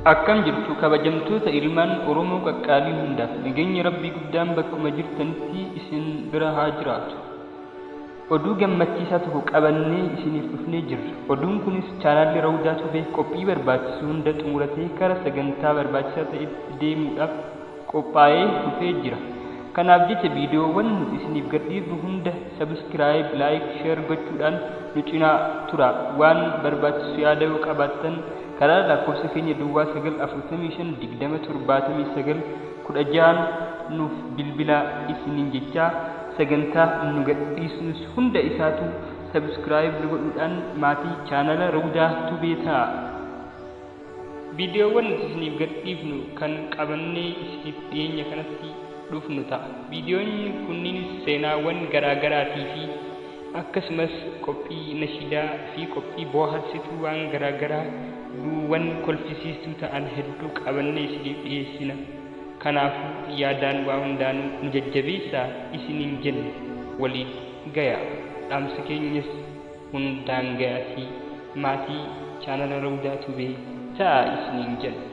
Akkam jirtu kabajamtoota ilmaan Oromoo qaqqaalii hundaaf nageenyi Rabbii guddaan bakkuma jirtanitti isin bira haa jiraatu. Oduu gammachiisaa tokko qabannee isiniif dhufnee jirra. Oduun kunis chaanaalli Rawdaa Tubee qophii barbaachisu hunda xumuratee kara sagantaa barbaachisaa ta'etti deemuudhaaf qophaa'ee dhufee jira. Kanaaf jecha viidiyoowwan nuti isiniif gadhiifnu hunda sabiskiraayib, laayik, sheer gochuudhaan nu cinaa tura. Waan barbaachisu yaada yoo qabaattan karaa lakkoofsa keenya duwwaa 945277916 nuuf bilbilaa isiniin jechaa sagantaa nu gadhiisnus hunda isaatu sabiskiraayib godhuudhaan maatii chaanala Rawdaa Tubee ta'a. Viidiyoowwan nuti isiniif gadhiifnu kan qabannee isiniif dhiyeenya kanatti dhufnu ta'a. Viidiyoonni kunniinis seenaawwan garaagaraatii fi akkasumas qophii nashiidaa fi qophii bohaarsituu waan garaagaraa duuwwan kolfisiistuu ta'an hedduu qabannee isiniif dhiyeessina. Kanaafuu yaadaan waa hundaanuu nu jajjabeessaa isiniin jenne waliin gayaa. Dhaamsa keenyas hundaan gayaa fi maatii chaanala Rawdaa Tubee ta'a isiniin jenna.